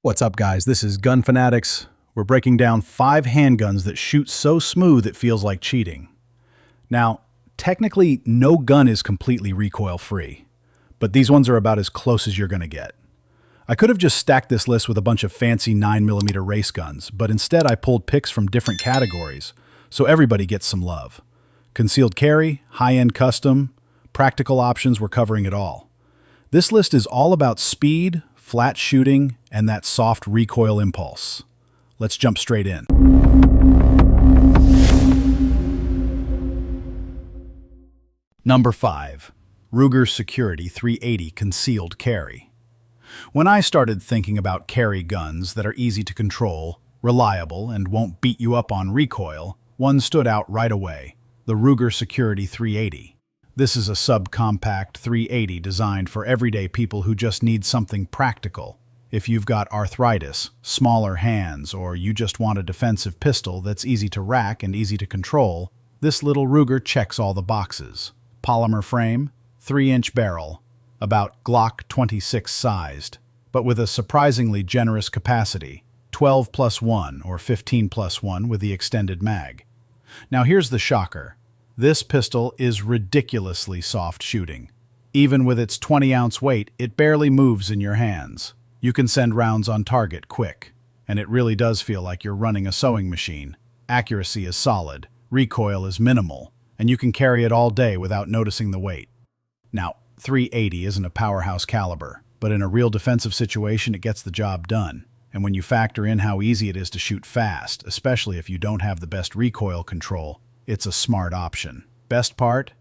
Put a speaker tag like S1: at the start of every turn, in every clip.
S1: What's up, guys? This is Gun Fanatics. We're breaking down 5 handguns that shoot so smooth it feels like cheating. Now, technically, no gun is completely recoil-free, but these ones are about as close as you're going to get. I could have just stacked this list with a bunch of fancy 9mm race guns, but instead I pulled picks from different categories, so everybody gets some love. Concealed carry, high-end custom, practical options, we're covering it all. This list is all about speed, flat shooting, and that soft recoil impulse. Let's jump straight in. Number 5. Ruger Security 380 Concealed Carry. When I started thinking about carry guns that are easy to control, reliable, and won't beat you up on recoil, one stood out right away: the Ruger Security 380. This is a subcompact 380 designed for everyday people who just need something practical. If you've got arthritis, smaller hands, or you just want a defensive pistol that's easy to rack and easy to control, this little Ruger checks all the boxes. Polymer frame, 3-inch barrel, about Glock 26 sized, but with a surprisingly generous capacity, 12+1 or 15+1 with the extended mag. Now here's the shocker. This pistol is ridiculously soft shooting. Even with its 20-ounce weight, it barely moves in your hands. You can send rounds on target quick, and it really does feel like you're running a sewing machine. Accuracy is solid, recoil is minimal, and you can carry it all day without noticing the weight. Now, 380 isn't a powerhouse caliber, but in a real defensive situation it gets the job done. And when you factor in how easy it is to shoot fast, especially if you don't have the best recoil control, it's a smart option. Best part?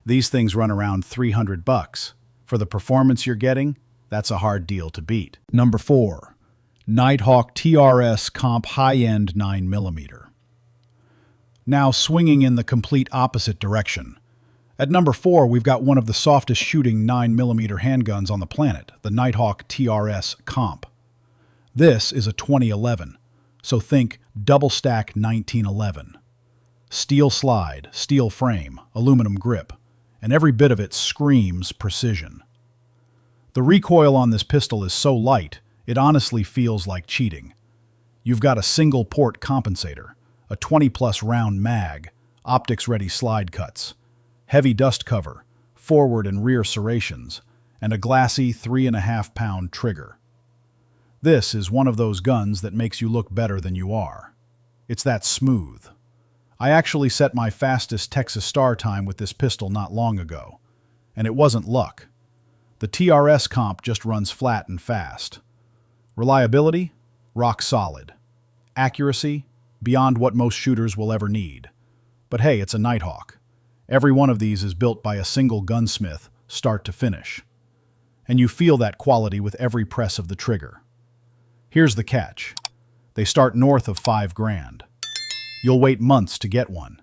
S1: These things run around $300. For the performance you're getting, that's a hard deal to beat. Number 4. Nighthawk TRS Comp High-End 9mm. Now swinging in the complete opposite direction. At number 4, we've got one of the softest shooting 9mm handguns on the planet, the Nighthawk TRS Comp. This is a 2011, so think double stack 1911. Steel slide, steel frame, aluminum grip, and every bit of it screams precision. The recoil on this pistol is so light, it honestly feels like cheating. You've got a single port compensator, a 20+ round mag, optics-ready slide cuts, heavy dust cover, forward and rear serrations, and a glassy 3.5-pound trigger. This is one of those guns that makes you look better than you are. It's that smooth. I actually set my fastest Texas Star time with this pistol not long ago, and it wasn't luck. The TRS Comp just runs flat and fast. Reliability? Rock solid. Accuracy? Beyond what most shooters will ever need. But hey, it's a Nighthawk. Every one of these is built by a single gunsmith, start to finish. And you feel that quality with every press of the trigger. Here's the catch. They start north of $5,000. You'll wait months to get one,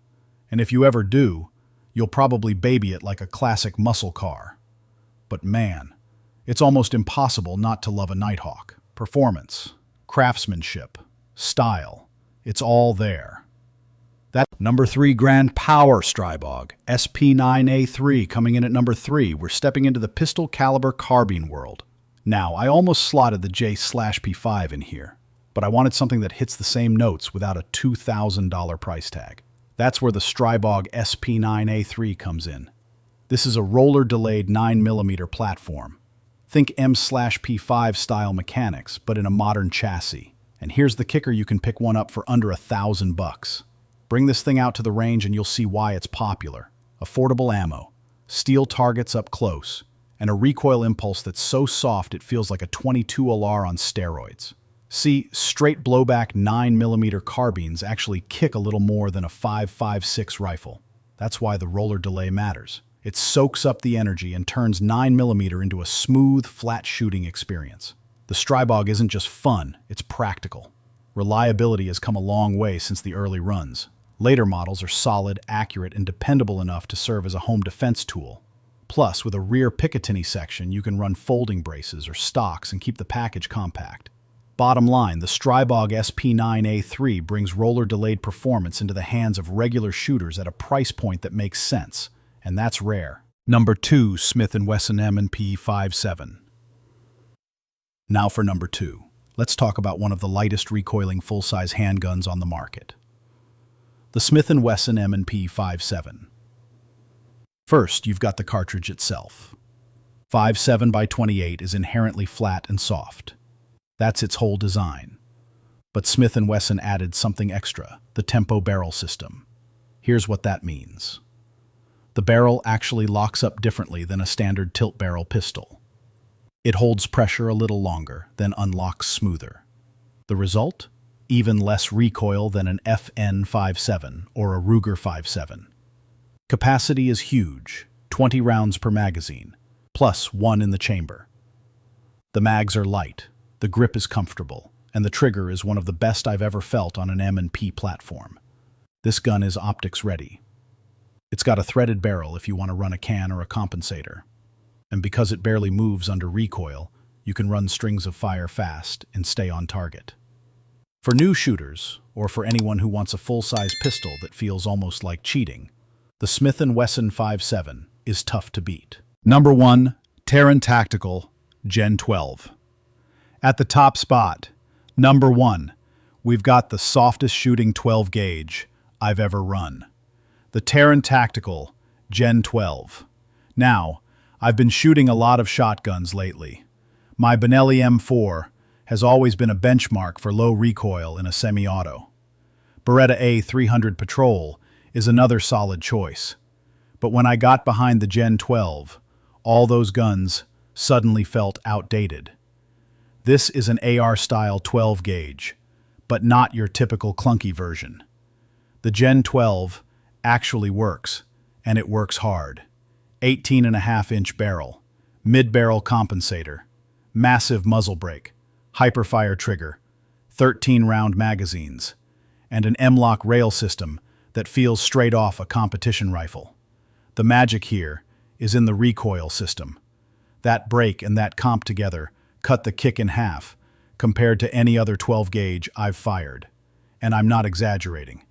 S1: and if you ever do, you'll probably baby it like a classic muscle car. But man, it's almost impossible not to love a Nighthawk. Performance, craftsmanship, style, it's all there. That number 3 Grand Power Stribog SP9A3 coming in at number 3. We're stepping into the pistol caliber carbine world. Now, I almost slotted the J/P5 in here, but I wanted something that hits the same notes without a $2,000 price tag. That's where the Stribog SP9A3 comes in. This is a roller-delayed 9mm platform. Think M/P5 style mechanics, but in a modern chassis. And here's the kicker: you can pick one up for under $1,000. Bring this thing out to the range and you'll see why it's popular. Affordable ammo, steel targets up close, and a recoil impulse that's so soft it feels like a .22 LR on steroids. See, straight blowback 9mm carbines actually kick a little more than a 5.56 rifle. That's why the roller delay matters. It soaks up the energy and turns 9mm into a smooth, flat shooting experience. The Stribog isn't just fun, it's practical. Reliability has come a long way since the early runs. Later models are solid, accurate, and dependable enough to serve as a home defense tool. Plus, with a rear Picatinny section, you can run folding braces or stocks and keep the package compact. Bottom line, the Stribog SP9A3 brings roller-delayed performance into the hands of regular shooters at a price point that makes sense, and that's rare. Number 2, Smith & Wesson M and P 5.7. Now for number 2. let's talk about one of the lightest recoiling full-size handguns on the market. The Smith & Wesson M and P 5.7. First, you've got the cartridge itself. 5.7 by 28 is inherently flat and soft. That's its whole design. But Smith & Wesson added something extra, the tempo barrel system. Here's what that means. The barrel actually locks up differently than a standard tilt barrel pistol. It holds pressure a little longer, then unlocks smoother. The result? Even less recoil than an FN 5.7 or a Ruger 5.7. Capacity is huge, 20 rounds per magazine, plus one in the chamber. The mags are light, the grip is comfortable, and the trigger is one of the best I've ever felt on an M and P platform. This gun is optics ready. It's got a threaded barrel if you want to run a can or a compensator. And because it barely moves under recoil, you can run strings of fire fast and stay on target. For new shooters, or for anyone who wants a full-size pistol that feels almost like cheating, the Smith & Wesson 5.7 is tough to beat. Number 1. Taran Tactical Gen 12. At the top spot, number 1, we've got the softest shooting 12 gauge I've ever run. The Taran Tactical Gen 12. Now, I've been shooting a lot of shotguns lately. My Benelli M4 has always been a benchmark for low recoil in a semi-auto. Beretta A300 Patrol is another solid choice. But when I got behind the Gen 12, all those guns suddenly felt outdated. This is an AR-style 12 gauge, but not your typical clunky version. The Gen 12 actually works, and it works hard. 18.5-inch barrel, mid-barrel compensator, massive muzzle brake, hyperfire trigger, 13-round magazines, and an M-lock rail system that feels straight off a competition rifle. The magic here is in the recoil system. That brake and that comp together cut the kick in half compared to any other 12 gauge I've fired. And I'm not exaggerating.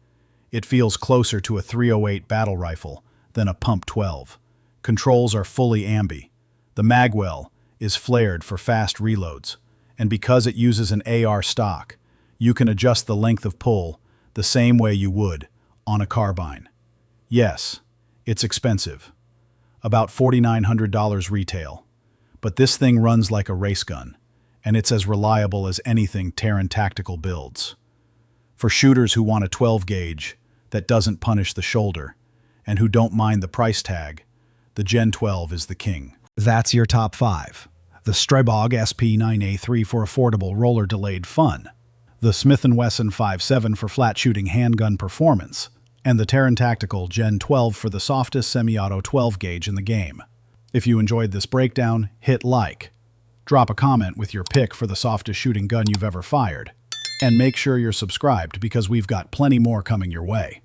S1: It feels closer to a .308 battle rifle than a pump 12. Controls are fully ambi. The magwell is flared for fast reloads, and because it uses an AR stock, you can adjust the length of pull the same way you would on a carbine. Yes, it's expensive. About $4,900 retail. But this thing runs like a race gun, and it's as reliable as anything Taran Tactical builds. For shooters who want a 12 gauge that doesn't punish the shoulder, and who don't mind the price tag, the Gen 12 is the king. That's your top 5. The Stribog SP9A3 for affordable roller-delayed fun. The Smith & Wesson 5.7 for flat-shooting handgun performance. And the Taran Tactical Gen 12 for the softest semi-auto 12 gauge in the game. If you enjoyed this breakdown, hit like. Drop a comment with your pick for the softest shooting gun you've ever fired. And make sure you're subscribed because we've got plenty more coming your way.